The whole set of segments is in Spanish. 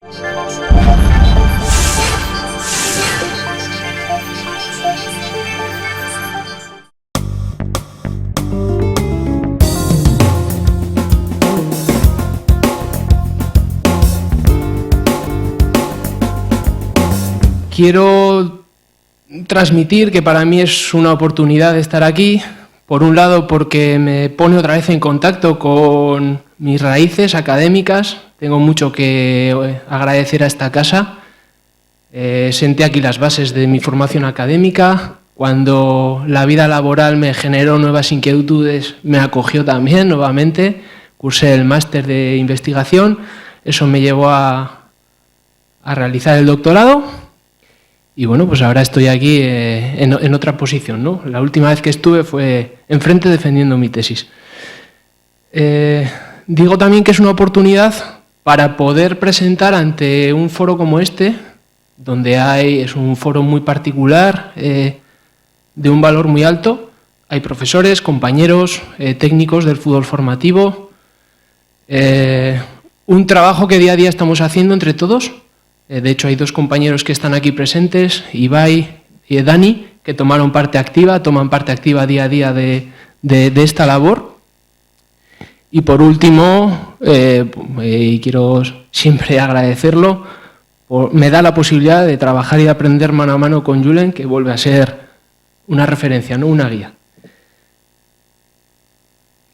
Quiero transmitir que para mí es una oportunidad de estar aquí, por un lado porque me pone otra vez en contacto con mis raíces académicas, tengo mucho que agradecer a esta casa, senté aquí las bases de mi formación académica, cuando la vida laboral me generó nuevas inquietudes me acogió también nuevamente, cursé el máster de investigación, eso me llevó a realizar el doctorado. Y bueno, pues ahora estoy aquí en otra posición, ¿no? La última vez que estuve fue enfrente defendiendo mi tesis. Digo también que es una oportunidad para poder presentar ante un foro como este, donde es un foro muy particular, de un valor muy alto. Hay profesores, compañeros, técnicos del fútbol formativo. Un trabajo que día a día estamos haciendo entre todos. De hecho, hay dos compañeros que están aquí presentes, Ibai y Dani, que toman parte activa día a día de esta labor. Y por último, y quiero siempre agradecerlo, me da la posibilidad de trabajar y de aprender mano a mano con Julen, que vuelve a ser una referencia, ¿no? Una guía.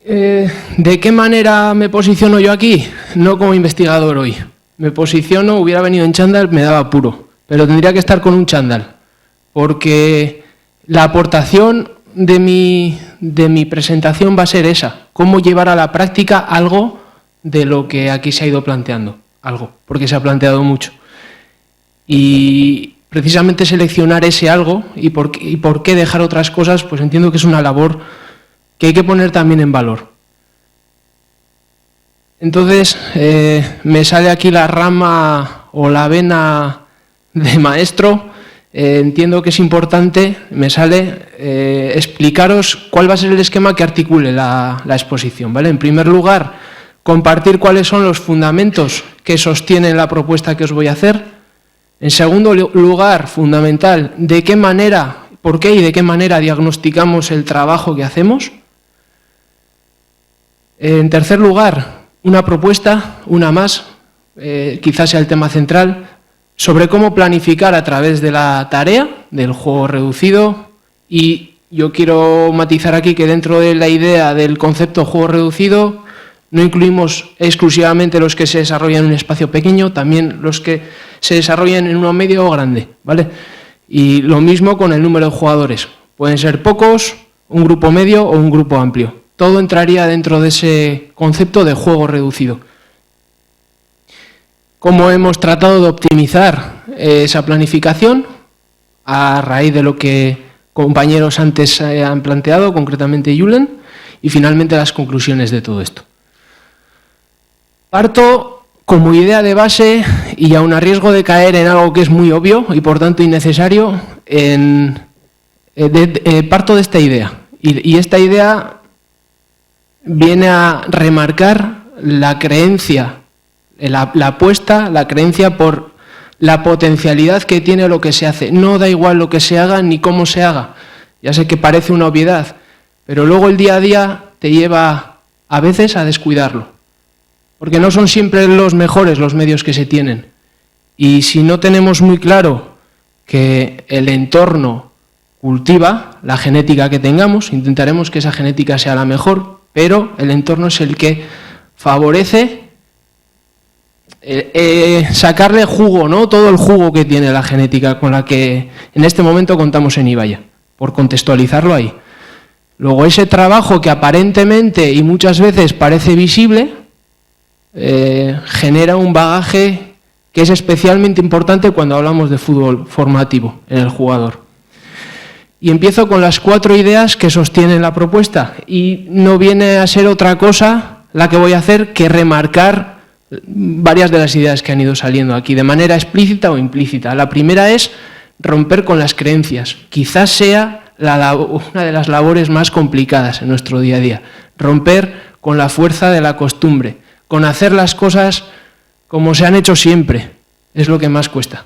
¿De qué manera me posiciono yo aquí? No como investigador hoy. Me posiciono, hubiera venido en chándal, me daba apuro, pero tendría que estar con un chándal, porque la aportación de mi presentación va a ser esa, cómo llevar a la práctica algo de lo que aquí se ha ido planteando, algo, porque se ha planteado mucho. Y precisamente seleccionar ese algo y por qué dejar otras cosas, pues entiendo que es una labor que hay que poner también en valor. Entonces, me sale aquí la rama o la vena de maestro, entiendo que es importante, me sale explicaros cuál va a ser el esquema que articule la exposición, ¿vale? En primer lugar, compartir cuáles son los fundamentos que sostienen la propuesta que os voy a hacer. En segundo lugar, fundamental, de qué manera, por qué y de qué manera diagnosticamos el trabajo que hacemos. En tercer lugar, una propuesta, una más, quizás sea el tema central, sobre cómo planificar a través de la tarea, del juego reducido, y yo quiero matizar aquí que dentro de la idea del concepto juego reducido no incluimos exclusivamente los que se desarrollan en un espacio pequeño, también los que se desarrollan en uno medio o grande, ¿vale? Y lo mismo con el número de jugadores, pueden ser pocos, un grupo medio o un grupo amplio. Todo entraría dentro de ese concepto de juego reducido. ¿Cómo hemos tratado de optimizar esa planificación? A raíz de lo que compañeros antes han planteado, concretamente Julen, y finalmente las conclusiones de todo esto. Parto como idea de base, y aun a riesgo de caer en algo que es muy obvio y por tanto innecesario, parto de esta idea. Y esta idea viene a remarcar la creencia, la apuesta, la creencia por la potencialidad que tiene lo que se hace. No da igual lo que se haga ni cómo se haga. Ya sé que parece una obviedad, pero luego el día a día te lleva a veces a descuidarlo. Porque no son siempre los mejores los medios que se tienen. Y si no tenemos muy claro que el entorno cultiva la genética que tengamos, intentaremos que esa genética sea la mejor, pero el entorno es el que favorece sacarle jugo, ¿no? Todo el jugo que tiene la genética con la que en este momento contamos en Ibaya, por contextualizarlo ahí. Luego ese trabajo que aparentemente y muchas veces parece visible, genera un bagaje que es especialmente importante cuando hablamos de fútbol formativo en el jugador. Y empiezo con las 4 ideas que sostienen la propuesta y no viene a ser otra cosa la que voy a hacer que remarcar varias de las ideas que han ido saliendo aquí de manera explícita o implícita. La primera es romper con las creencias. Quizás sea una de las labores más complicadas en nuestro día a día. Romper con la fuerza de la costumbre, con hacer las cosas como se han hecho siempre, es lo que más cuesta.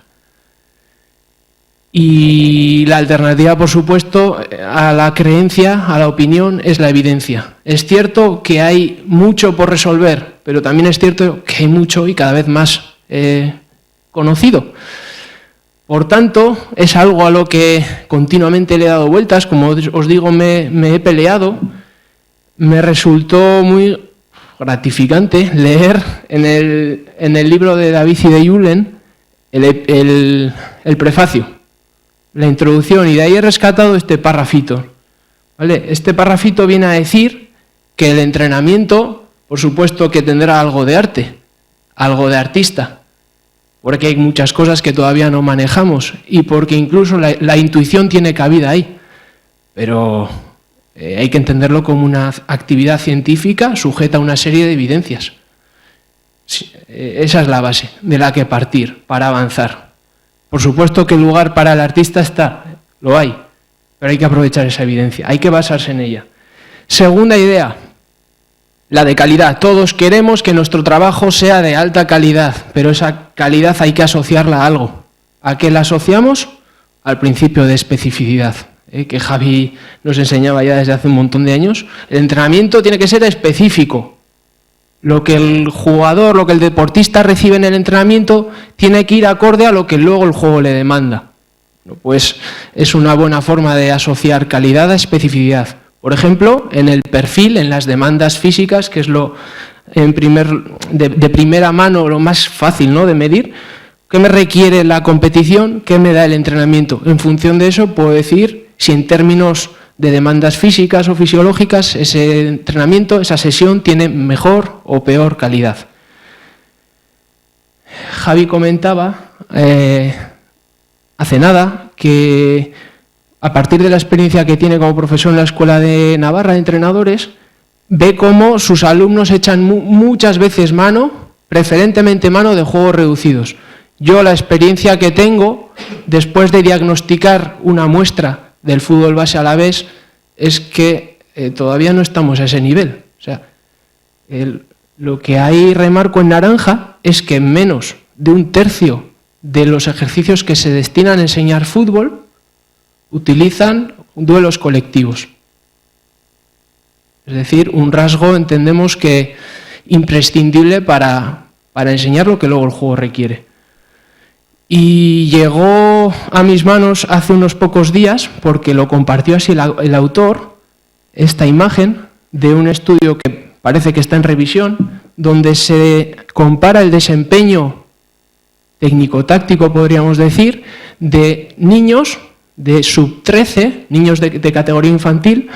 Y la alternativa, por supuesto, a la creencia, a la opinión, es la evidencia. Es cierto que hay mucho por resolver, pero también es cierto que hay mucho y cada vez más conocido. Por tanto, es algo a lo que continuamente le he dado vueltas, como os digo, me he peleado. Me resultó muy gratificante leer en el libro de David y de Julen el prefacio, la introducción, y de ahí he rescatado este parrafito. ¿Vale? Este parrafito viene a decir que el entrenamiento, por supuesto que tendrá algo de arte, algo de artista, porque hay muchas cosas que todavía no manejamos y porque incluso la intuición tiene cabida ahí, pero hay que entenderlo como una actividad científica sujeta a una serie de evidencias. Esa es la base de la que partir para avanzar. Por supuesto que el lugar para el artista está, lo hay, pero hay que aprovechar esa evidencia, hay que basarse en ella. Segunda idea, la de calidad. Todos queremos que nuestro trabajo sea de alta calidad, pero esa calidad hay que asociarla a algo. ¿A qué la asociamos? Al principio de especificidad, que Javi nos enseñaba ya desde hace un montón de años. El entrenamiento tiene que ser específico. Lo que el jugador, lo que el deportista recibe en el entrenamiento tiene que ir acorde a lo que luego el juego le demanda. Pues es una buena forma de asociar calidad a especificidad. Por ejemplo, en el perfil, en las demandas físicas, que es de primera mano lo más fácil, ¿no?, de medir. ¿Qué me requiere la competición? ¿Qué me da el entrenamiento? En función de eso puedo decir si en términos de demandas físicas o fisiológicas ese entrenamiento, esa sesión tiene mejor o peor calidad. Javi comentaba hace nada que a partir de la experiencia que tiene como profesor en la Escuela de Navarra de Entrenadores, ve cómo sus alumnos echan muchas veces preferentemente mano de juegos reducidos. Yo la experiencia que tengo, después de diagnosticar una muestra del fútbol base alavés, es que todavía no estamos a ese nivel. O sea, lo que hay, remarco en naranja, es que menos de un tercio de los ejercicios que se destinan a enseñar fútbol utilizan duelos colectivos. Es decir, un rasgo, entendemos que imprescindible para enseñar lo que luego el juego requiere. Y llegó a mis manos hace unos pocos días, porque lo compartió así el autor, esta imagen de un estudio que parece que está en revisión, donde se compara el desempeño técnico-táctico, podríamos decir, de niños de sub-13, niños de categoría infantil,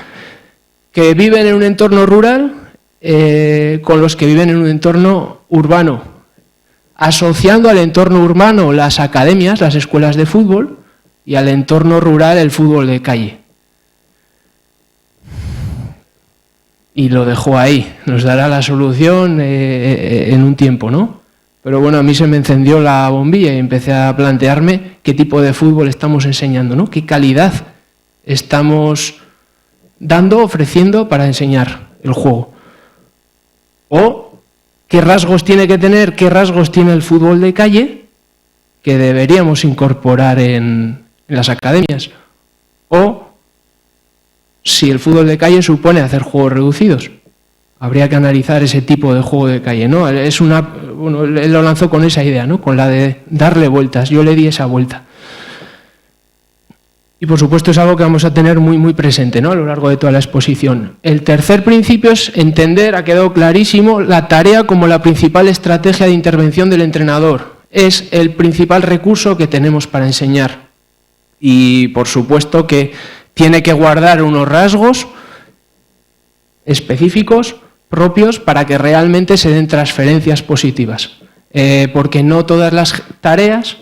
que viven en un entorno rural con los que viven en un entorno urbano, asociando al entorno urbano las academias, las escuelas de fútbol, y al entorno rural el fútbol de calle. Y lo dejó ahí, nos dará la solución en un tiempo, ¿no? Pero bueno, a mí se me encendió la bombilla y empecé a plantearme qué tipo de fútbol estamos enseñando, ¿no? Qué calidad estamos ofreciendo para enseñar el juego. O qué rasgos tiene que tener, qué rasgos tiene el fútbol de calle que deberíamos incorporar en las academias. O si el fútbol de calle supone hacer juegos reducidos. Habría que analizar ese tipo de juego de calle, ¿no? Bueno, él lo lanzó con esa idea, ¿no? Con la de darle vueltas. Yo le di esa vuelta. Y por supuesto es algo que vamos a tener muy, muy presente, ¿no?, a lo largo de toda la exposición. El tercer principio es entender, ha quedado clarísimo, la tarea como la principal estrategia de intervención del entrenador. Es el principal recurso que tenemos para enseñar. Y por supuesto que tiene que guardar unos rasgos específicos, propios, para que realmente se den transferencias positivas. Porque no todas las tareas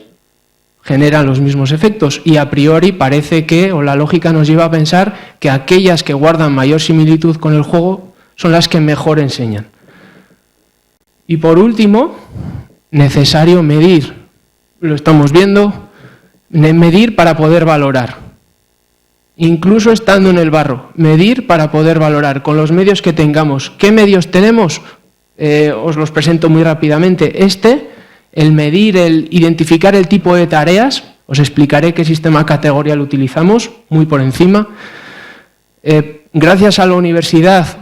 generan los mismos efectos y a priori parece que, o la lógica nos lleva a pensar que aquellas que guardan mayor similitud con el juego son las que mejor enseñan. Y por último, necesario medir. Lo estamos viendo, medir para poder valorar. Incluso estando en el barro, medir para poder valorar con los medios que tengamos. ¿Qué medios tenemos? Os los presento muy rápidamente. el medir, el identificar el tipo de tareas. Os explicaré qué sistema categorial utilizamos, muy por encima. Gracias a la universidad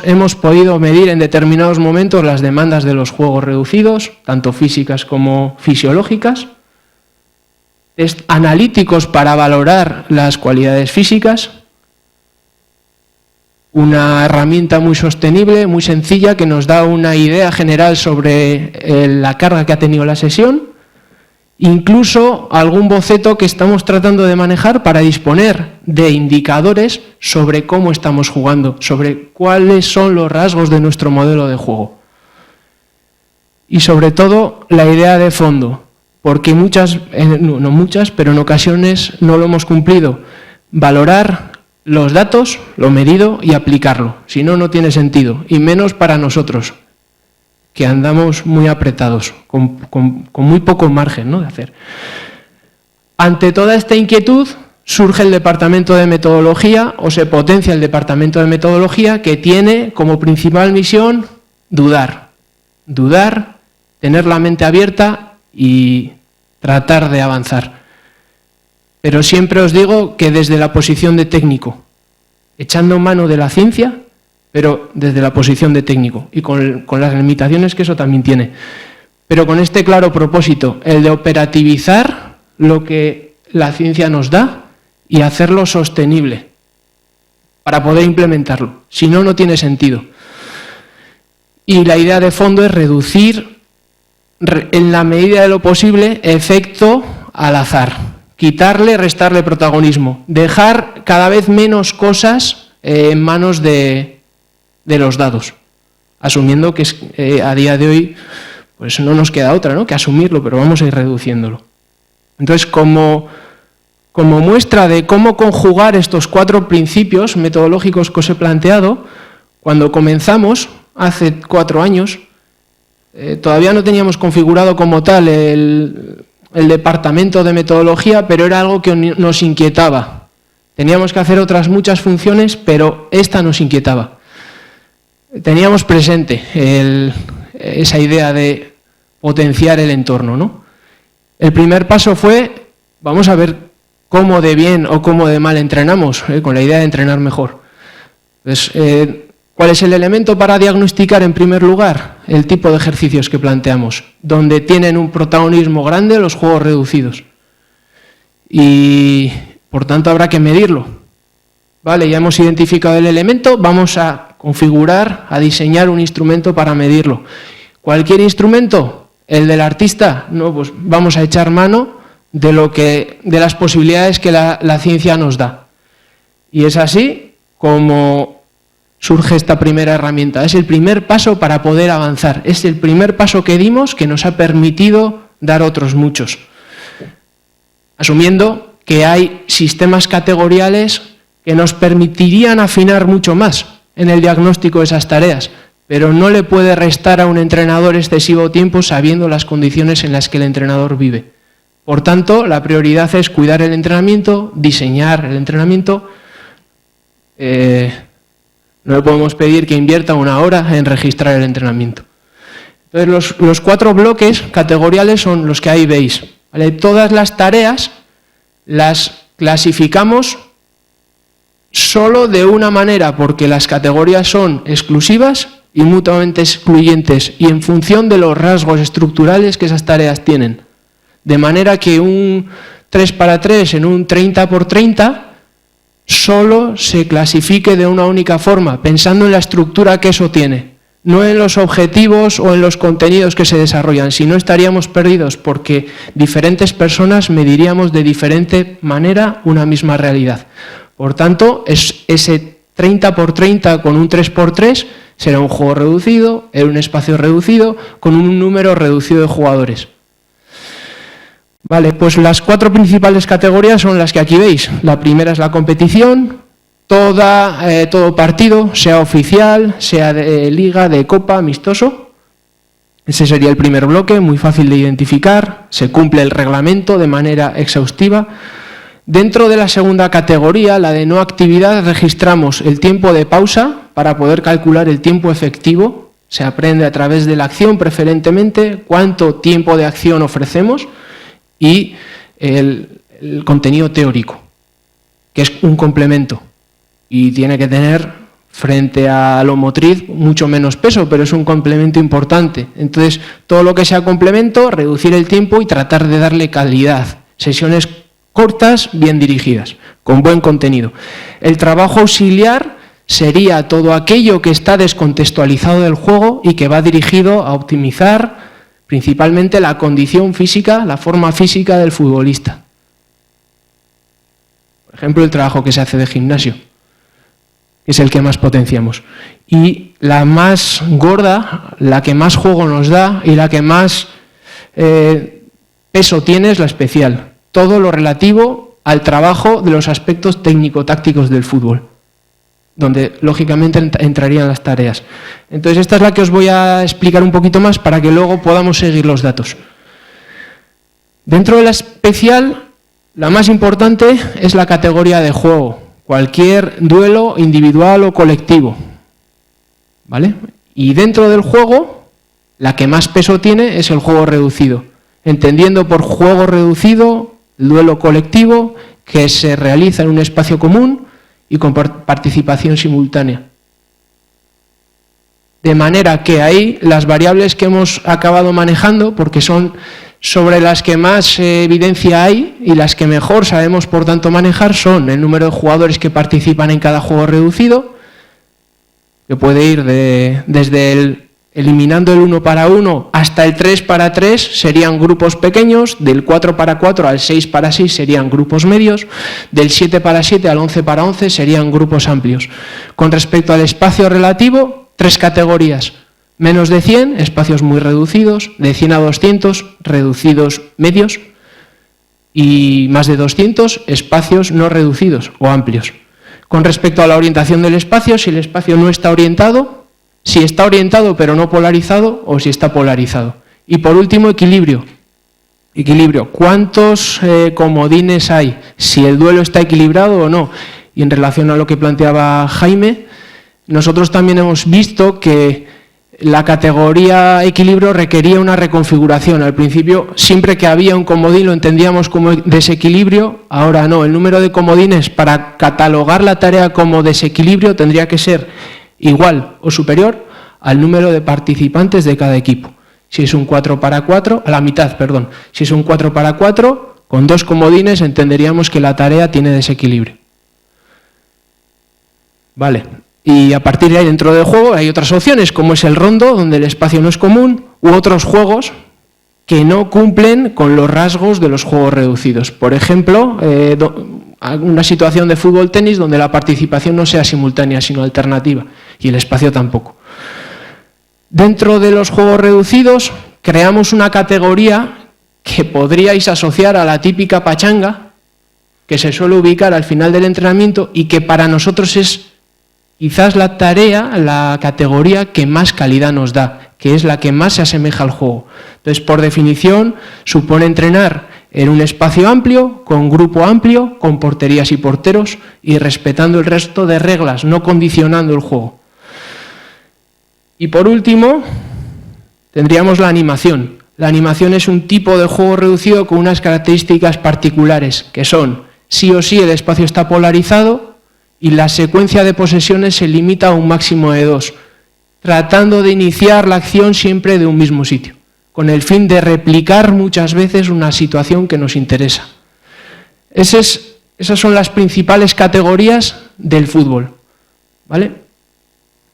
hemos podido medir en determinados momentos las demandas de los juegos reducidos, tanto físicas como fisiológicas. Test analíticos para valorar las cualidades físicas. Una herramienta muy sostenible, muy sencilla, que nos da una idea general sobre la carga que ha tenido la sesión. Incluso algún boceto que estamos tratando de manejar para disponer de indicadores sobre cómo estamos jugando, sobre cuáles son los rasgos de nuestro modelo de juego. Y sobre todo, la idea de fondo, porque no muchas, pero en ocasiones no lo hemos cumplido. Valorar los datos, lo medido y aplicarlo. Si no, no tiene sentido, y menos para nosotros, que andamos muy apretados, con muy poco margen, ¿no?, de hacer. Ante toda esta inquietud surge el departamento de metodología, o se potencia el departamento de metodología, que tiene como principal misión dudar, tener la mente abierta y tratar de avanzar. Pero siempre os digo que desde la posición de técnico, echando mano de la ciencia, pero desde la posición de técnico y con las limitaciones que eso también tiene. Pero con este claro propósito, el de operativizar lo que la ciencia nos da y hacerlo sostenible para poder implementarlo. Si no, no tiene sentido. Y la idea de fondo es reducir, en la medida de lo posible, efecto al azar. Quitarle, restarle protagonismo. Dejar cada vez menos cosas en manos de los dados, asumiendo que a día de hoy pues no nos queda otra, ¿no?, que asumirlo, pero vamos a ir reduciéndolo. Entonces, como muestra de cómo conjugar estos 4 principios metodológicos que os he planteado, cuando comenzamos, hace 4 años, todavía no teníamos configurado como tal el departamento de metodología, pero era algo que nos inquietaba. Teníamos que hacer otras muchas funciones, pero esta nos inquietaba. Teníamos presente esa idea de potenciar el entorno, ¿no? El primer paso fue, vamos a ver cómo de bien o cómo de mal entrenamos, con la idea de entrenar mejor. Pues, ¿cuál es el elemento para diagnosticar en primer lugar? El tipo de ejercicios que planteamos, donde tienen un protagonismo grande los juegos reducidos. Y, por tanto, habrá que medirlo. Vale, ya hemos identificado el elemento, vamos a configurar, a diseñar un instrumento para medirlo. ¿Cualquier instrumento? ¿El del artista? No, pues vamos a echar mano de las posibilidades que la ciencia nos da. Y es así como surge esta primera herramienta. Es el primer paso para poder avanzar. Es el primer paso que dimos que nos ha permitido dar otros muchos. Asumiendo que hay sistemas categoriales que nos permitirían afinar mucho más en el diagnóstico de esas tareas, pero no le puede restar a un entrenador excesivo tiempo sabiendo las condiciones en las que el entrenador vive. Por tanto, la prioridad es cuidar el entrenamiento, diseñar el entrenamiento. No le podemos pedir que invierta 1 hora en registrar el entrenamiento. Entonces, los 4 bloques categoriales son los que ahí veis, ¿vale? Todas las tareas las clasificamos solo de una manera, porque las categorías son exclusivas y mutuamente excluyentes, y en función de los rasgos estructurales que esas tareas tienen. De manera que un 3x3 en un 30x30 solo se clasifique de una única forma, pensando en la estructura que eso tiene, no en los objetivos o en los contenidos que se desarrollan, si no estaríamos perdidos, porque diferentes personas mediríamos de diferente manera una misma realidad. Por tanto, ese 30x30 con un 3x3 será un juego reducido, en un espacio reducido, con un número reducido de jugadores. Vale, pues las 4 principales categorías son las que aquí veis. La primera es la competición. Todo partido, sea oficial, sea de liga, de copa, amistoso. Ese sería el primer bloque, muy fácil de identificar. Se cumple el reglamento de manera exhaustiva. Dentro de la segunda categoría, la de no actividad, registramos el tiempo de pausa para poder calcular el tiempo efectivo se aprende a través de la acción preferentemente, cuánto tiempo de acción ofrecemos y el contenido teórico, que es un complemento y tiene que tener, frente a lo motriz, mucho menos peso, pero es un complemento importante. Entonces, todo lo que sea complemento, reducir el tiempo y tratar de darle calidad. Sesiones cortas, bien dirigidas, con buen contenido. El trabajo auxiliar sería todo aquello que está descontextualizado del juego y que va dirigido a optimizar principalmente la condición física, la forma física del futbolista. Por ejemplo, el trabajo que se hace de gimnasio, que es el que más potenciamos. Y la más gorda, la que más juego nos da y la que más peso tiene es la especial. Todo lo relativo al trabajo de los aspectos técnico-tácticos del fútbol, donde lógicamente entrarían las tareas. Entonces esta es la que os voy a explicar un poquito más para que luego podamos seguir los datos. Dentro de la especial, la más importante es la categoría de juego. Cualquier duelo individual o colectivo, ¿vale? Y dentro del juego, la que más peso tiene es el juego reducido, entendiendo por juego reducido el duelo colectivo que se realiza en un espacio común y con participación simultánea. De manera que ahí las variables que hemos acabado manejando, porque son sobre las que más evidencia hay y las que mejor sabemos por tanto manejar, son el número de jugadores que participan en cada juego reducido, que puede ir desde eliminando el 1 para 1 hasta el 3 para 3 serían grupos pequeños, del 4 para 4 al 6 para 6 serían grupos medios, del 7 para 7 al 11 para 11 serían grupos amplios. Con respecto al espacio relativo, 3 categorías. Menos de 100, espacios muy reducidos, de 100 a 200, reducidos medios, y más de 200, espacios no reducidos o amplios. Con respecto a la orientación del espacio, si el espacio no está orientado, si está orientado pero no polarizado o si está polarizado. Y por último, equilibrio. Equilibrio. ¿Cuántos comodines hay? Si el duelo está equilibrado o no. Y en relación a lo que planteaba Jaime, nosotros también hemos visto que la categoría equilibrio requería una reconfiguración. Al principio, siempre que había un comodín lo entendíamos como desequilibrio, ahora no. El número de comodines para catalogar la tarea como desequilibrio tendría que ser igual o superior al número de participantes de cada equipo. Si es un 4 para 4, a la mitad, perdón. Si es un 4 para 4, con 2 comodines entenderíamos que la tarea tiene desequilibrio. Vale. Y a partir de ahí, dentro del juego, hay otras opciones, como es el rondo, donde el espacio no es común, u otros juegos que no cumplen con los rasgos de los juegos reducidos. Por ejemplo, una situación de fútbol-tenis donde la participación no sea simultánea, sino alternativa, y el espacio tampoco. Dentro de los juegos reducidos, creamos una categoría que podríais asociar a la típica pachanga, que se suele ubicar al final del entrenamiento y que para nosotros es quizás la tarea, la categoría que más calidad nos da, que es la que más se asemeja al juego. Entonces, por definición, supone entrenar en un espacio amplio, con grupo amplio, con porterías y porteros y respetando el resto de reglas, no condicionando el juego. Y por último, tendríamos la animación. La animación es un tipo de juego reducido con unas características particulares, que son, sí o sí el espacio está polarizado, y la secuencia de posesiones se limita a un máximo de 2, tratando de iniciar la acción siempre de un mismo sitio, con el fin de replicar muchas veces una situación que nos interesa. Esas son las principales categorías del fútbol, ¿vale?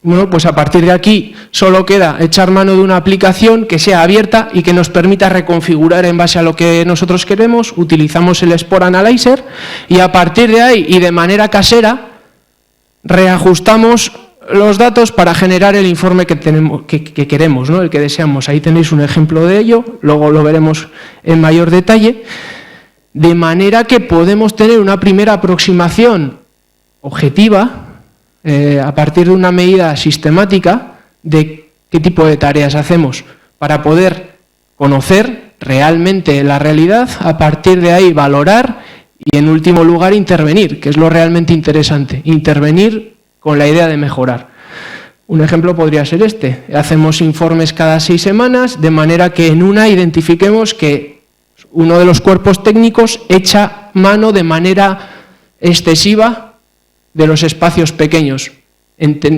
Bueno, pues a partir de aquí solo queda echar mano de una aplicación que sea abierta y que nos permita reconfigurar en base a lo que nosotros queremos. Utilizamos el Sport Analyzer y a partir de ahí y de manera casera reajustamos los datos para generar el informe que queremos, ¿no? El que deseamos. Ahí tenéis un ejemplo de ello, luego lo veremos en mayor detalle, de manera que podemos tener una primera aproximación objetiva a partir de una medida sistemática de qué tipo de tareas hacemos para poder conocer realmente la realidad, a partir de ahí valorar y en último lugar intervenir, que es lo realmente interesante, intervenir con la idea de mejorar. Un ejemplo podría ser este. Hacemos informes cada 6 semanas, de manera que en una identifiquemos que uno de los cuerpos técnicos echa mano de manera excesiva de los espacios pequeños,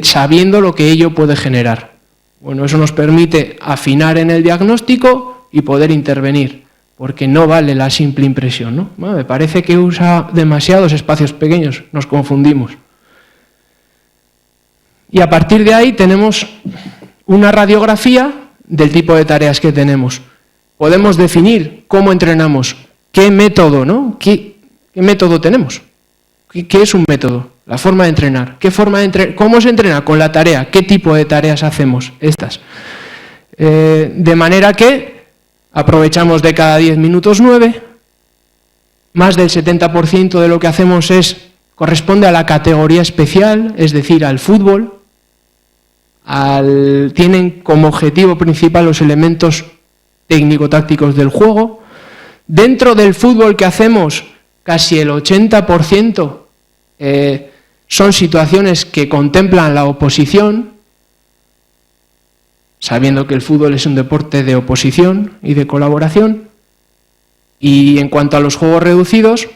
sabiendo lo que ello puede generar. Bueno, eso nos permite afinar en el diagnóstico y poder intervenir, porque no vale la simple impresión, ¿no? Bueno, me parece que usa demasiados espacios pequeños, nos confundimos. Y a partir de ahí tenemos una radiografía del tipo de tareas que tenemos. Podemos definir cómo entrenamos, qué método, ¿no? ¿Qué método tenemos? ¿Qué es un método? La forma de entrenar. ¿Cómo se entrena? Con la tarea. ¿Qué tipo de tareas hacemos? Estas. De manera que aprovechamos de cada 10 minutos 9, más del 70% de lo que hacemos corresponde a la categoría especial, es decir, al fútbol. Tienen como objetivo principal los elementos técnico-tácticos del juego. Dentro del fútbol que hacemos, casi el 80% son situaciones que contemplan la oposición, sabiendo que el fútbol es un deporte de oposición y de colaboración. Y en cuanto a los juegos reducidos,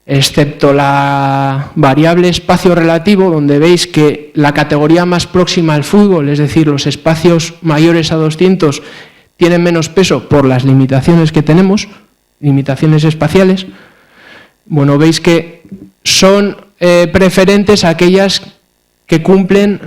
excepto la variable espacio relativo, donde veis que la categoría más próxima al fútbol, es decir, los espacios mayores a 200, tienen menos peso por las limitaciones que tenemos, limitaciones espaciales. Bueno, veis que son preferentes aquellas que cumplen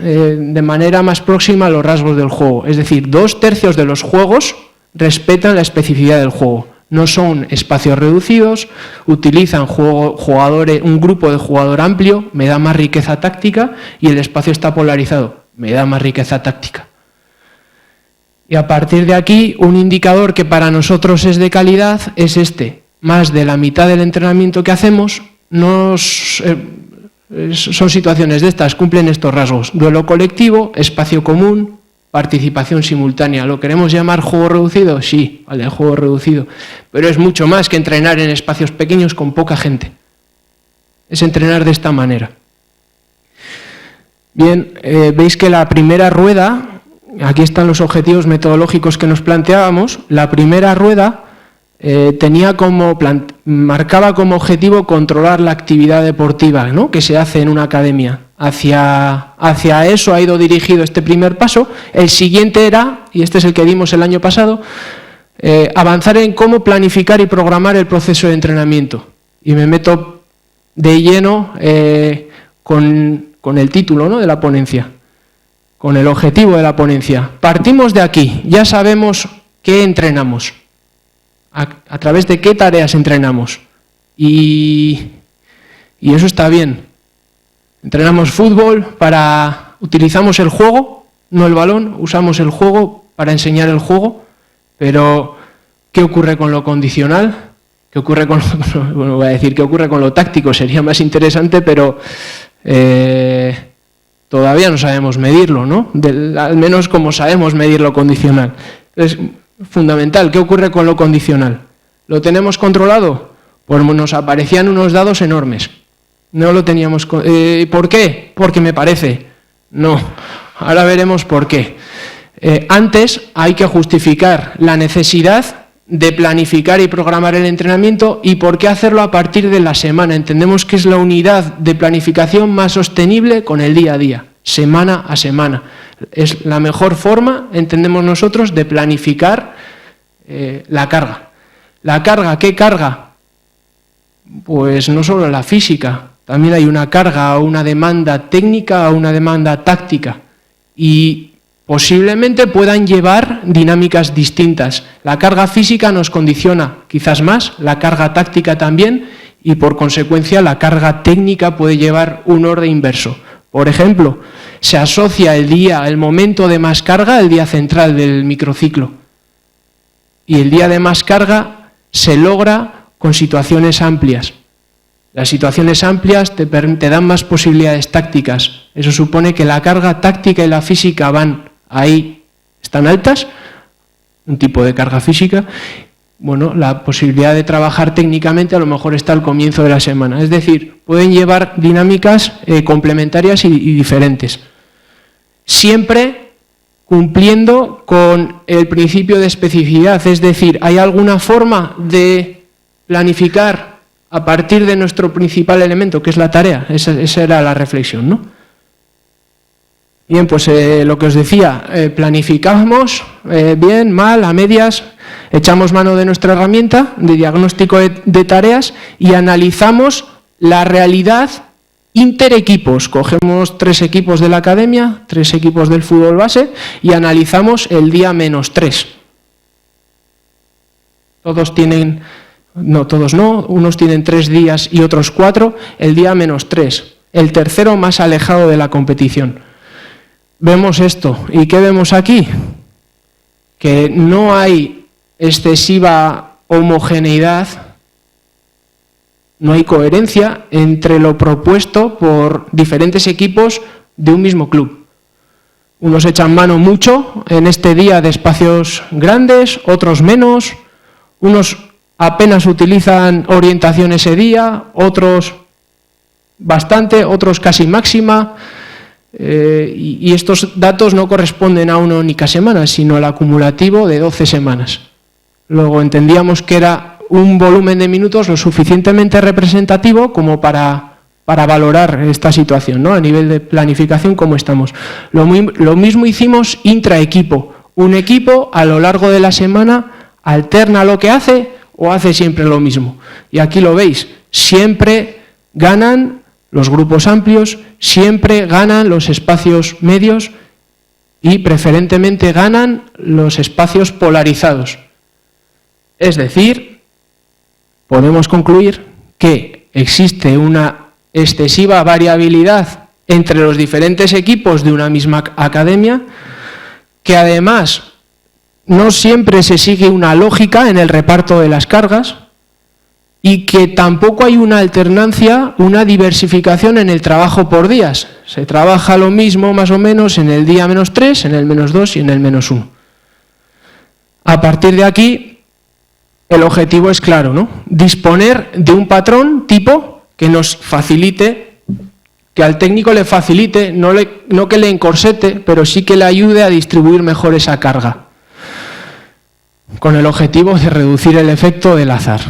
de manera más próxima a los rasgos del juego. Es decir, 2/3 de los juegos respetan la especificidad del juego. No son espacios reducidos, utilizan un grupo de jugador amplio, me da más riqueza táctica, y el espacio está polarizado, me da más riqueza táctica. Y a partir de aquí, un indicador que para nosotros es de calidad es este. Más de la mitad del entrenamiento que hacemos son situaciones de estas, cumplen estos rasgos: duelo colectivo, espacio común, participación simultánea. ¿Lo queremos llamar juego reducido? Sí, vale, juego reducido. Pero es mucho más que entrenar en espacios pequeños con poca gente. Es entrenar de esta manera. Bien, veis que la primera rueda, aquí están los objetivos metodológicos que nos planteábamos. La primera rueda marcaba como objetivo controlar la actividad deportiva, ¿no?, que se hace en una academia. Hacia eso ha ido dirigido este primer paso. El siguiente era, y este es el que dimos el año pasado, avanzar en cómo planificar y programar el proceso de entrenamiento. Y me meto de lleno con el título, ¿no?, de la ponencia, con el objetivo de la ponencia. Partimos de aquí, ya sabemos qué entrenamos, a través de qué tareas entrenamos. Y eso está bien. Entrenamos fútbol utilizamos el juego, no el balón, usamos el juego para enseñar el juego, pero ¿qué ocurre con lo condicional? ¿Qué ocurre con qué ocurre con lo táctico? Sería más interesante, pero todavía no sabemos medirlo, ¿no? Al menos como sabemos medir lo condicional. Es fundamental. ¿Qué ocurre con lo condicional? ¿Lo tenemos controlado? Pues nos aparecían unos dados enormes. No lo teníamos. ¿Por qué? Porque me parece. No. Ahora veremos por qué. Antes hay que justificar la necesidad de planificar y programar el entrenamiento y por qué hacerlo a partir de la semana. Entendemos que es la unidad de planificación más sostenible con el día a día, semana a semana. Es la mejor forma, entendemos nosotros, de planificar la carga. ¿La carga? ¿Qué carga? Pues no solo la física, también hay una carga o una demanda técnica o una demanda táctica. Y posiblemente puedan llevar dinámicas distintas. La carga física nos condiciona quizás más, la carga táctica también, y por consecuencia la carga técnica puede llevar un orden inverso. Por ejemplo, se asocia el momento de más carga al día central del microciclo. Y el día de más carga se logra con situaciones amplias. Las situaciones amplias te dan más posibilidades tácticas. Eso supone que la carga táctica y la física ahí están altas, un tipo de carga física. Bueno, la posibilidad de trabajar técnicamente a lo mejor está al comienzo de la semana. Es decir, pueden llevar dinámicas complementarias y diferentes. siempre cumpliendo con el principio de especificidad. Es decir, ¿hay alguna forma de planificar a partir de nuestro principal elemento, que es la tarea? Esa era la reflexión, ¿no? Bien, pues lo que os decía, planificamos bien, mal, a medias, echamos mano de nuestra herramienta de diagnóstico de tareas y analizamos la realidad interequipos. Cogemos 3 equipos de la academia, 3 equipos del fútbol base y analizamos el día -3. Todos tienen, no, todos no, unos tienen 3 días y otros 4, el día -3, el tercero más alejado de la competición. Vemos esto. ¿Y qué vemos aquí? Que no hay excesiva homogeneidad, no hay coherencia entre lo propuesto por diferentes equipos de un mismo club. Unos echan mano mucho en este día de espacios grandes, otros menos, unos apenas utilizan orientación ese día, otros bastante, otros casi máxima. Y estos datos no corresponden a una única semana, sino al acumulativo de 12 semanas. Luego entendíamos que era un volumen de minutos lo suficientemente representativo como para valorar esta situación, ¿no? A nivel de planificación, cómo estamos. Lo mismo hicimos intraequipo. Un equipo a lo largo de la semana alterna lo que hace o hace siempre lo mismo. Y aquí lo veis, siempre ganan los grupos amplios, siempre ganan los espacios medios y preferentemente ganan los espacios polarizados. Es decir, podemos concluir que existe una excesiva variabilidad entre los diferentes equipos de una misma academia, que además no siempre se sigue una lógica en el reparto de las cargas, y que tampoco hay una alternancia, una diversificación en el trabajo por días. Se trabaja lo mismo más o menos en el día -3, en el -2 y en el -1. A partir de aquí, el objetivo es claro, ¿no? Disponer de un patrón tipo que nos facilite, que al técnico le facilite, no que le encorsete, pero sí que le ayude a distribuir mejor esa carga, con el objetivo de reducir el efecto del azar.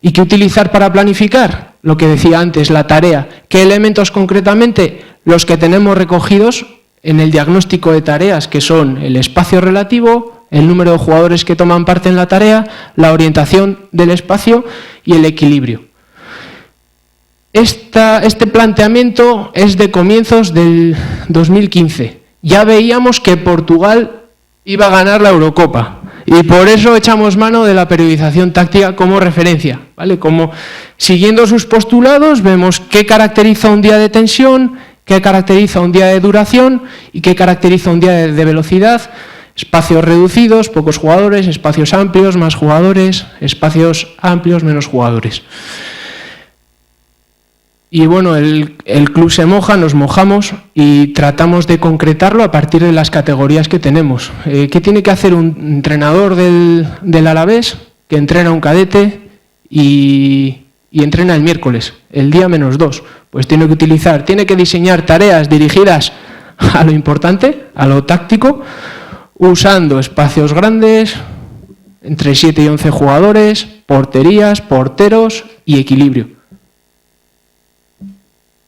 ¿Y qué utilizar para planificar? Lo que decía antes, la tarea. ¿Qué elementos concretamente? Los que tenemos recogidos en el diagnóstico de tareas, que son el espacio relativo, el número de jugadores que toman parte en la tarea, la orientación del espacio y el equilibrio. Este planteamiento es de comienzos del 2015. Ya veíamos que Portugal iba a ganar la Eurocopa. Y por eso echamos mano de la periodización táctica como referencia, ¿vale? Como siguiendo sus postulados vemos qué caracteriza un día de tensión, qué caracteriza un día de duración y qué caracteriza un día de velocidad, espacios reducidos, pocos jugadores, espacios amplios, más jugadores, espacios amplios, menos jugadores. Y bueno, el club se moja, nos mojamos y tratamos de concretarlo a partir de las categorías que tenemos. ¿Qué tiene que hacer un entrenador del Alavés que entrena un cadete y entrena el miércoles, el día -2? Pues tiene que diseñar tareas dirigidas a lo importante, a lo táctico, usando espacios grandes, entre 7 y 11 jugadores, porterías, porteros y equilibrio.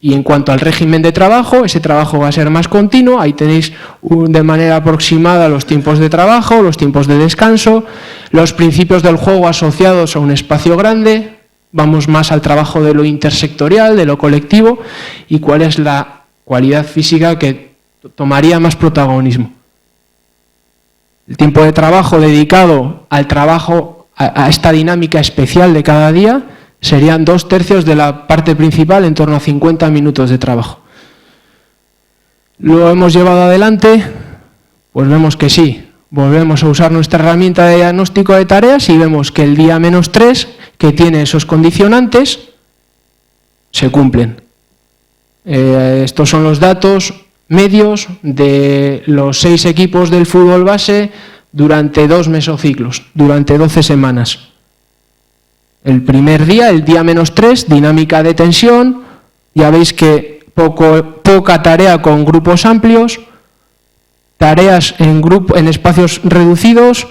Y en cuanto al régimen de trabajo, ese trabajo va a ser más continuo. Ahí tenéis de manera aproximada los tiempos de trabajo, los tiempos de descanso, los principios del juego asociados a un espacio grande. Vamos más al trabajo de lo intersectorial, de lo colectivo, y cuál es la cualidad física que tomaría más protagonismo. El tiempo de trabajo dedicado al trabajo, a esta dinámica especial de cada día, serían 2/3 de la parte principal, en torno a 50 minutos de trabajo. ¿Lo hemos llevado adelante? Pues vemos que sí. Volvemos a usar nuestra herramienta de diagnóstico de tareas y vemos que el día -3, que tiene esos condicionantes, se cumplen. Estos son los datos medios de los 6 equipos del fútbol base durante 2 mesociclos, durante 12 semanas. El primer día, el día -3, dinámica de tensión, ya veis que poca tarea con grupos amplios, tareas en espacios reducidos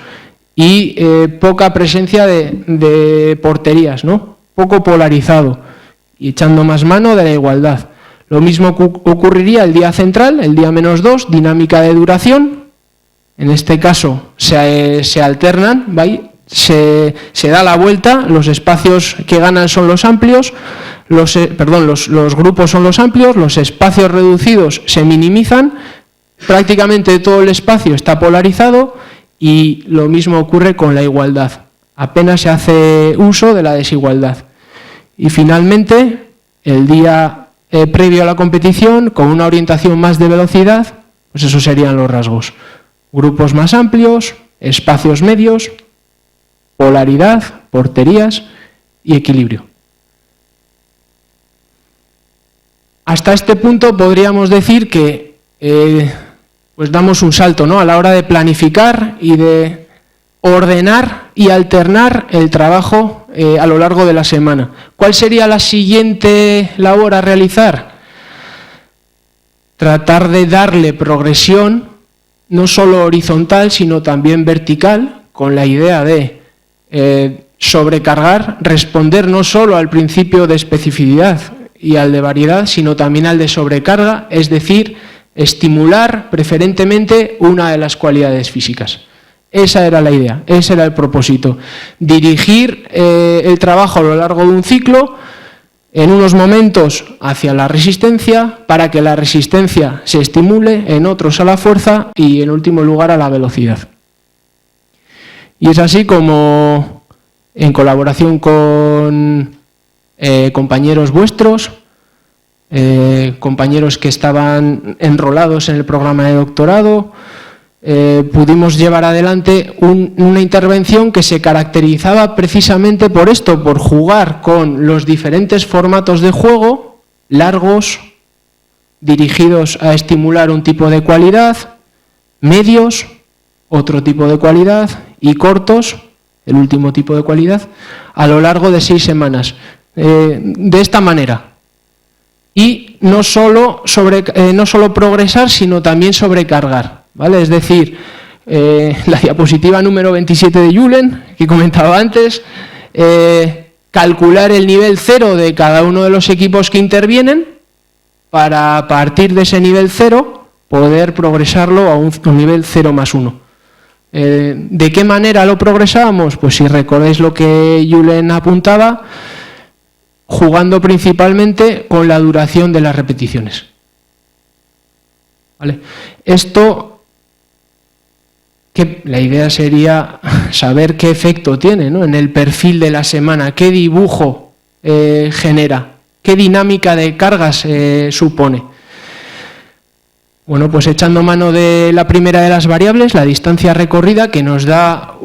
y poca presencia de porterías, ¿no? Poco polarizado y echando más mano de la igualdad. Lo mismo ocurriría el día central, el día -2, dinámica de duración. En este caso se alternan, ¿vale? Se da la vuelta, los espacios que ganan son los amplios, los grupos son los amplios, los espacios reducidos se minimizan, prácticamente todo el espacio está polarizado y lo mismo ocurre con la igualdad. Apenas se hace uso de la desigualdad. Y finalmente, el día previo a la competición, con una orientación más de velocidad, pues esos serían los rasgos. Grupos más amplios, espacios medios, polaridad, porterías y equilibrio. Hasta este punto podríamos decir que pues damos un salto, ¿no?, a la hora de planificar y de ordenar y alternar el trabajo a lo largo de la semana. ¿Cuál sería la siguiente labor a realizar? Tratar de darle progresión, no solo horizontal, sino también vertical, con la idea de sobrecargar, responder no solo al principio de especificidad y al de variedad, sino también al de sobrecarga, es decir, estimular preferentemente una de las cualidades físicas. Esa era la idea, ese era el propósito. Dirigir el trabajo a lo largo de un ciclo, en unos momentos hacia la resistencia, para que la resistencia se estimule, en otros a la fuerza y en último lugar a la velocidad. Y es así como, en colaboración con compañeros vuestros, compañeros que estaban enrolados en el programa de doctorado, pudimos llevar adelante una intervención que se caracterizaba precisamente por esto, por jugar con los diferentes formatos de juego, largos, dirigidos a estimular un tipo de cualidad, medios, otro tipo de cualidad, y cortos, el último tipo de cualidad, a lo largo de 6 semanas. De esta manera. Y no solo progresar, sino también sobrecargar, ¿vale? Es decir, la diapositiva número 27 de Julen, que comentaba antes, calcular el nivel 0 de cada uno de los equipos que intervienen para, a partir de ese nivel 0, poder progresarlo a un nivel 0+1. ¿De qué manera lo progresábamos? Pues si recordáis lo que Julen apuntaba, jugando principalmente con la duración de las repeticiones. ¿Vale? Esto, la idea sería saber qué efecto tiene, ¿no?, en el perfil de la semana, qué dibujo genera, qué dinámica de cargas supone. Bueno, pues echando mano de la primera de las variables, la distancia recorrida, que nos da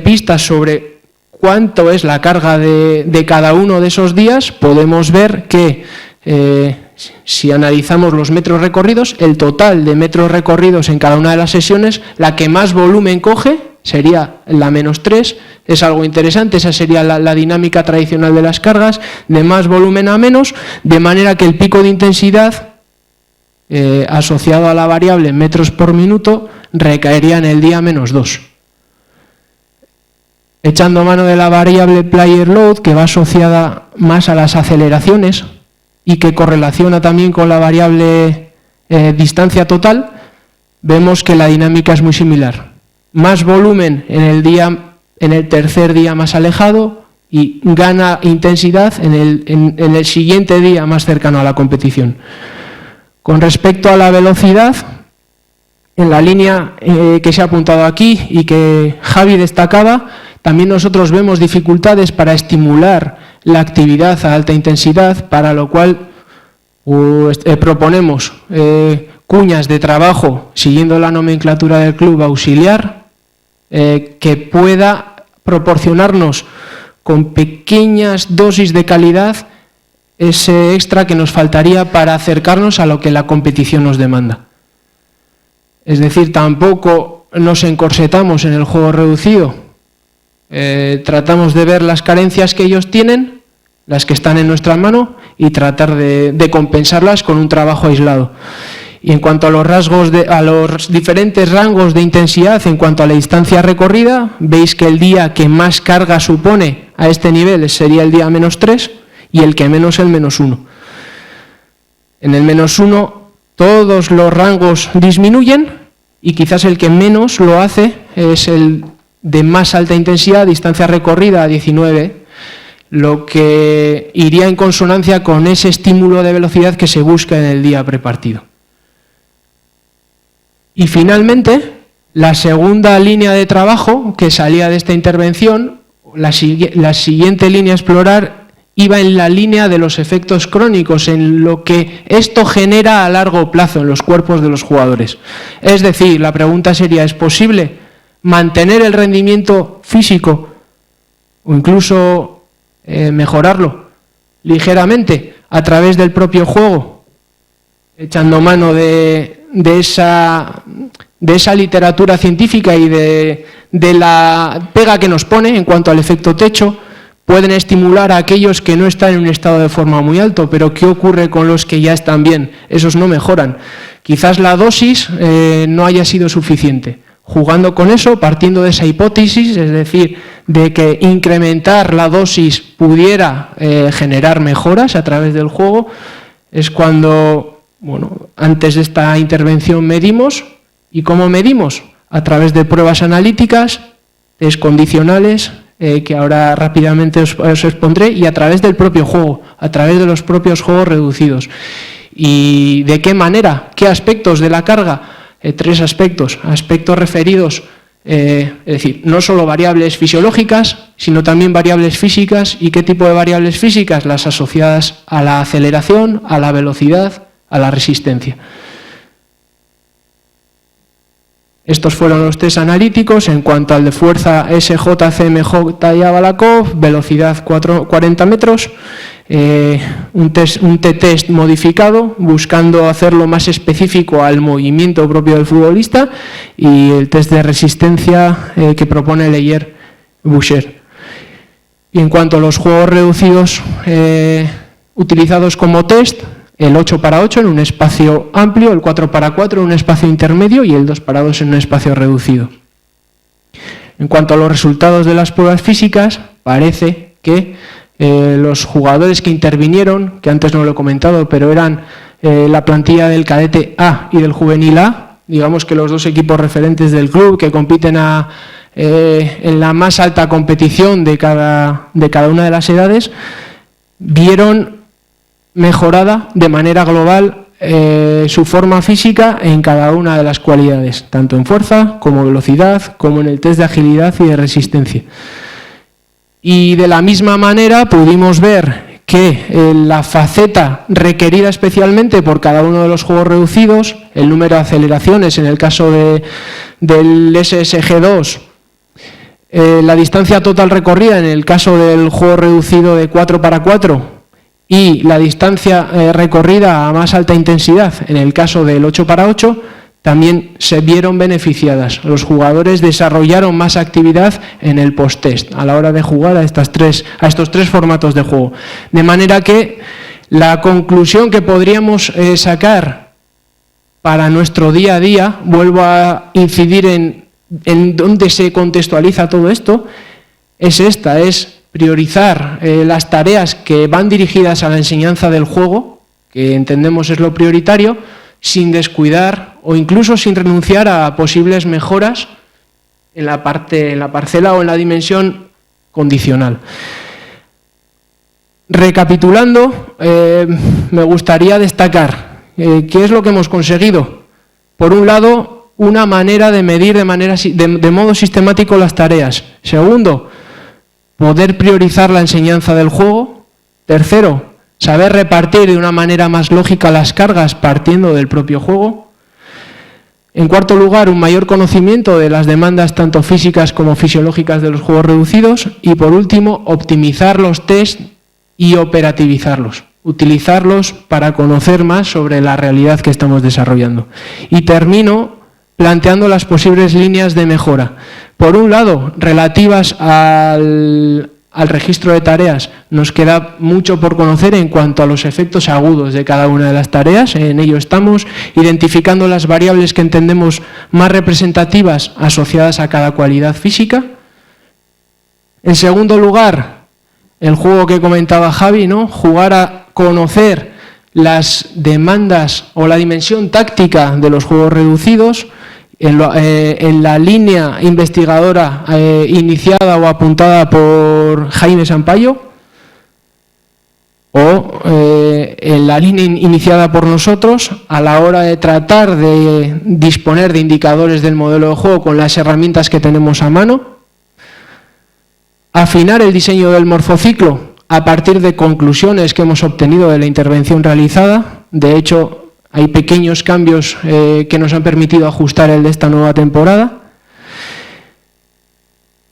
pistas sobre cuánto es la carga de cada uno de esos días, podemos ver que si analizamos los metros recorridos, el total de metros recorridos en cada una de las sesiones, la que más volumen coge sería la -3, es algo interesante, esa sería la dinámica tradicional de las cargas, de más volumen a menos, de manera que el pico de intensidad asociado a la variable metros por minuto recaería en el día -2. Echando mano de la variable player load, que va asociada más a las aceleraciones y que correlaciona también con la variable distancia total, vemos que la dinámica es muy similar. Más volumen en el tercer día más alejado y gana intensidad en el siguiente día más cercano a la competición. Con respecto a la velocidad, en la línea que se ha apuntado aquí y que Javi destacaba, también nosotros vemos dificultades para estimular la actividad a alta intensidad, para lo cual proponemos cuñas de trabajo, siguiendo la nomenclatura del club, auxiliar, que pueda proporcionarnos con pequeñas dosis de calidad ese extra que nos faltaría para acercarnos a lo que la competición nos demanda. Es decir, tampoco nos encorsetamos en el juego reducido. Tratamos de ver las carencias que ellos tienen, las que están en nuestra mano, y tratar de compensarlas con un trabajo aislado. Y en cuanto a los diferentes rangos de intensidad, en cuanto a la distancia recorrida, veis que el día que más carga supone a este nivel sería el día -3 y el que menos el -1. En el -1 todos los rangos disminuyen y quizás el que menos lo hace es el de más alta intensidad, distancia recorrida a 19, lo que iría en consonancia con ese estímulo de velocidad que se busca en el día prepartido. Y finalmente, la segunda línea de trabajo que salía de esta intervención, la siguiente línea a explorar, iba en la línea de los efectos crónicos, en lo que esto genera a largo plazo en los cuerpos de los jugadores. Es decir, la pregunta sería, ¿es posible mantener el rendimiento físico o incluso mejorarlo ligeramente a través del propio juego, echando mano de esa literatura científica y de la pega que nos pone en cuanto al efecto techo? Pueden estimular a aquellos que no están en un estado de forma muy alto, pero ¿qué ocurre con los que ya están bien? Esos no mejoran. Quizás la dosis no haya sido suficiente. Jugando con eso, partiendo de esa hipótesis, es decir, de que incrementar la dosis pudiera generar mejoras a través del juego, es cuando, antes de esta intervención medimos. ¿Y cómo medimos? A través de pruebas analíticas, test condicionales, que ahora rápidamente os expondré, y a través del propio juego, a través de los propios juegos reducidos. ¿Y de qué manera? ¿Qué aspectos de la carga? 3 aspectos. Aspectos referidos, es decir, no solo variables fisiológicas, sino también variables físicas. ¿Y qué tipo de variables físicas? Las asociadas a la aceleración, a la velocidad, a la resistencia. Estos fueron los test analíticos. En cuanto al de fuerza, SJ, CMJ y Abalakov, velocidad 40 metros, un T-test modificado, buscando hacerlo más específico al movimiento propio del futbolista, y el test de resistencia que propone Leyer-Boucher. Y en cuanto a los juegos reducidos utilizados como test, el 8x8 en un espacio amplio, el 4x4 en un espacio intermedio y el 2x2 en un espacio reducido. En cuanto a los resultados de las pruebas físicas, parece que los jugadores que intervinieron, que antes no lo he comentado, pero eran la plantilla del cadete A y del juvenil A, digamos que los dos equipos referentes del club que compiten en la más alta competición de cada una de las edades, vieron mejorada de manera global su forma física en cada una de las cualidades, tanto en fuerza como velocidad, como en el test de agilidad y de resistencia. Y de la misma manera pudimos ver que la faceta requerida especialmente por cada uno de los juegos reducidos, el número de aceleraciones en el caso del SSG2, la distancia total recorrida en el caso del juego reducido de 4x4, y la distancia recorrida a más alta intensidad en el caso del 8x8, también se vieron beneficiadas. Los jugadores desarrollaron más actividad en el post-test a la hora de jugar a estos 3 formatos de juego. De manera que la conclusión que podríamos sacar para nuestro día a día, vuelvo a incidir en dónde se contextualiza todo esto, es esta, es priorizar las tareas que van dirigidas a la enseñanza del juego, que entendemos es lo prioritario, sin descuidar o incluso sin renunciar a posibles mejoras en la parcela o en la dimensión condicional. Recapitulando, me gustaría destacar qué es lo que hemos conseguido. Por un lado, una manera de medir de modo sistemático las tareas. Segundo, poder priorizar la enseñanza del juego. Tercero, saber repartir de una manera más lógica las cargas partiendo del propio juego. En cuarto lugar, un mayor conocimiento de las demandas tanto físicas como fisiológicas de los juegos reducidos. Y por último, optimizar los test y operativizarlos, utilizarlos para conocer más sobre la realidad que estamos desarrollando. Y termino planteando las posibles líneas de mejora. Por un lado, relativas al al registro de tareas, nos queda mucho por conocer en cuanto a los efectos agudos de cada una de las tareas. En ello estamos identificando las variables que entendemos más representativas asociadas a cada cualidad física. En segundo lugar, el juego que comentaba Javi, ¿no? Jugar a conocer las demandas o la dimensión táctica de los juegos reducidos. En la línea investigadora iniciada o apuntada por Jaime Sampaio, o en la línea iniciada por nosotros a la hora de tratar de disponer de indicadores del modelo de juego con las herramientas que tenemos a mano, afinar el diseño del morfociclo a partir de conclusiones que hemos obtenido de la intervención realizada. De hecho, hay pequeños cambios que nos han permitido ajustar el de esta nueva temporada.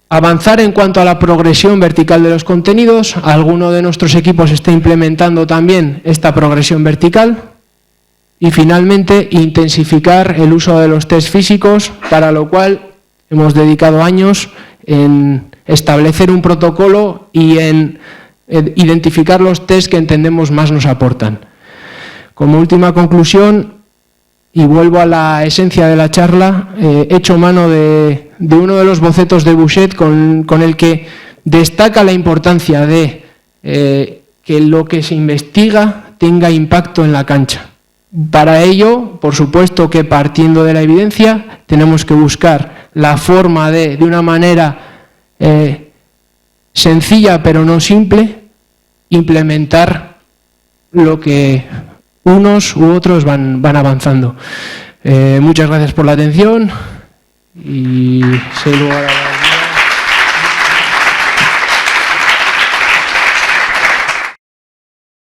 Avanzar en cuanto a la progresión vertical de los contenidos. Alguno de nuestros equipos está implementando también esta progresión vertical. Y finalmente, intensificar el uso de los test físicos, para lo cual hemos dedicado años en establecer un protocolo y en identificar los test que entendemos más nos aportan. Como última conclusión, y vuelvo a la esencia de la charla, he hecho mano de uno de los bocetos de Bouchet con el que destaca la importancia de que lo que se investiga tenga impacto en la cancha. Para ello, por supuesto que partiendo de la evidencia, tenemos que buscar la forma de una manera sencilla pero no simple, implementar lo que unos u otros van avanzando. Muchas gracias por la atención y sin lugar a